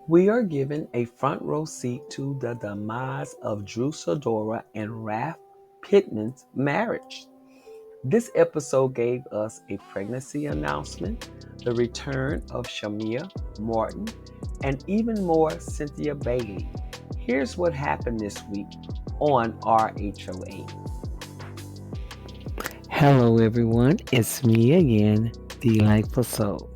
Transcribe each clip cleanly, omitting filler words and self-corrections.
We are given a front row seat to the demise of Drew Sidora and Raph Pittman's marriage. This episode gave us a pregnancy announcement, the return of Shamia Morton, and even more Cynthia Bailey. Here's what happened this week on RHOA. Hello, everyone. It's me again, Delightful Soul.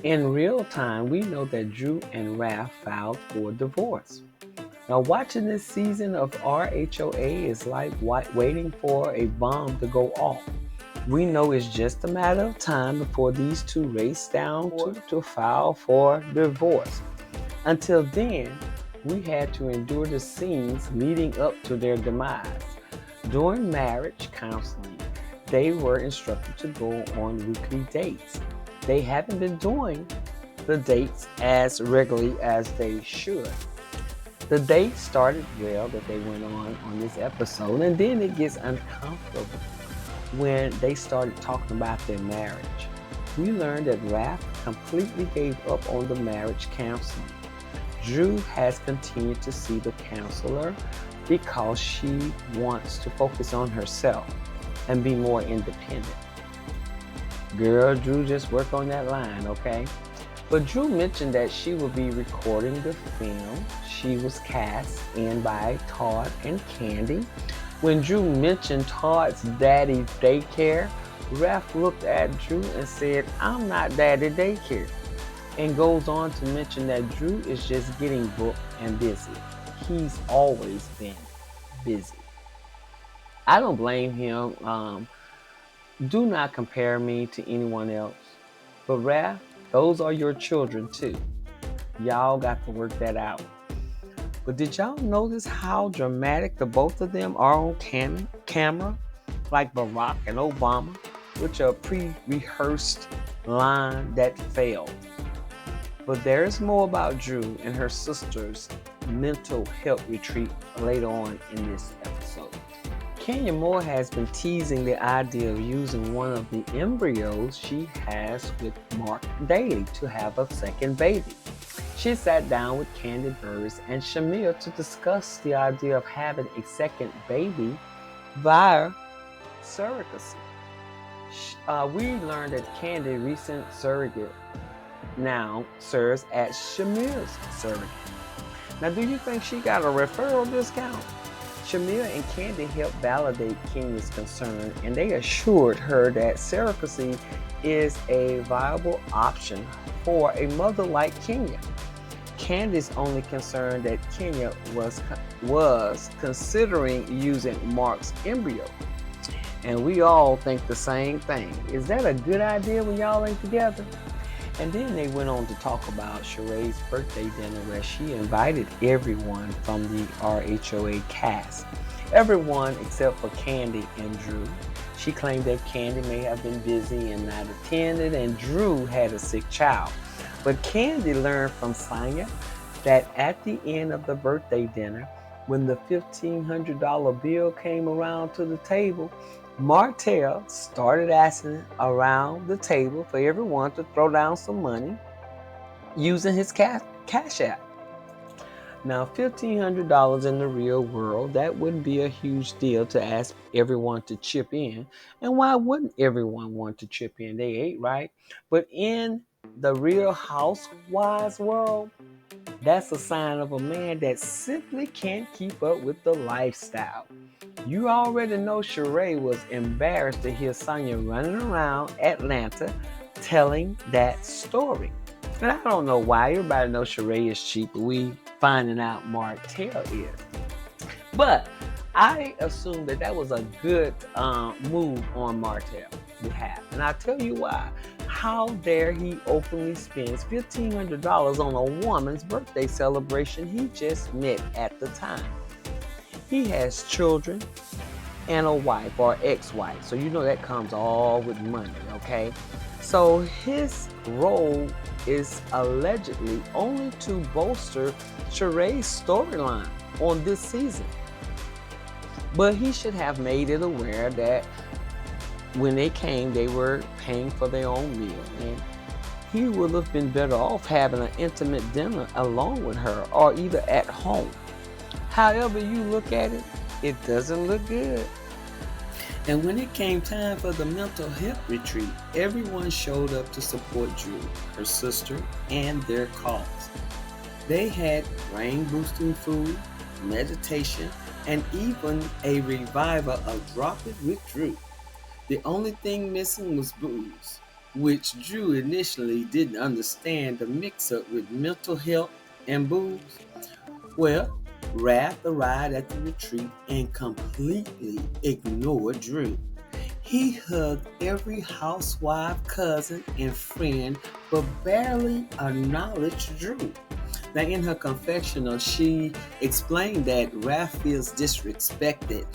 In real time, we know that Drew and Raph filed for divorce. Now, watching this season of RHOA is like waiting for a bomb to go off. We know it's just a matter of time before these two race down to file for divorce. Until then, we had to endure the scenes leading up to their demise. During marriage counseling, they were instructed to go on weekly dates. They haven't been doing the dates as regularly as they should. The date started well that they went on this episode, and then it gets uncomfortable when they started talking about their marriage. We learned that Raph completely gave up on the marriage counseling. Drew has continued to see the counselor because she wants to focus on herself and be more independent. Girl, Drew, just work on that line, okay? But Drew mentioned that she will be recording the film. She was cast in by Todd and Candy. When Drew mentioned Todd's daddy daycare, Raph looked at Drew and said, "I'm not daddy daycare." And goes on to mention that Drew is just getting booked and busy. He's always been busy. I don't blame him. Do not compare me to anyone else. But Raph, those are your children too. Y'all got to work that out. But did y'all notice how dramatic the both of them are on camera? Like Barack and Obama, which are a pre-rehearsed line that failed. But there's more about Drew and her sister's mental health retreat later on in this episode. Kenya Moore has been teasing the idea of using one of the embryos she has with Mark Daly to have a second baby. She sat down with Candy Burris and Shamir to discuss the idea of having a second baby via surrogacy. We learned that Candy's recent surrogate now serves as Shamir's surrogate. Now, do you think she got a referral discount? Shamir and Candy helped validate Kenya's concern, and they assured her that surrogacy is a viable option for a mother like Kenya. Candy's only concern that Kenya was considering using Mark's embryo. And we all think the same thing. Is that a good idea when y'all ain't together? And then they went on to talk about Sheree's birthday dinner where she invited everyone from the RHOA cast. Everyone except for Candy and Drew. She claimed that Candy may have been busy and not attended, and Drew had a sick child. But Candy learned from Sonia that at the end of the birthday dinner, when the $1,500 bill came around to the table, Martell started asking around the table for everyone to throw down some money using his cash app. Now, $1,500 in the real world, that wouldn't be a huge deal to ask everyone to chip in. And why wouldn't everyone want to chip in? They ate, right? But in the Real Housewives world, that's a sign of a man that simply can't keep up with the lifestyle. You already know Sheree was embarrassed to hear Sonia running around Atlanta telling that story. And I don't know why. Everybody knows Sheree is cheap, but we finding out Martell is. But I assume that was a good move on Martell's behalf. And I'll tell you why. How dare he openly spends $1,500 on a woman's birthday celebration he just met at the time? He has children and a wife or ex-wife, so you know that comes all with money, okay? So his role is allegedly only to bolster Sheree's storyline on this season. But he should have made it aware that when they came, they were paying for their own meal, and he would have been better off having an intimate dinner along with her or either at home. However you look at it, it doesn't look good. And when it came time for the mental health retreat, everyone showed up to support Drew, her sister, and their cause. They had brain boosting food, meditation, and even a revival of Drop It with Drew. The only thing missing was booze, which Drew initially didn't understand the mix-up with mental health and booze. Well, Raph arrived at the retreat and completely ignored Drew. He hugged every housewife, cousin, and friend, but barely acknowledged Drew. Now, in her confessional, she explained that Raph feels disrespected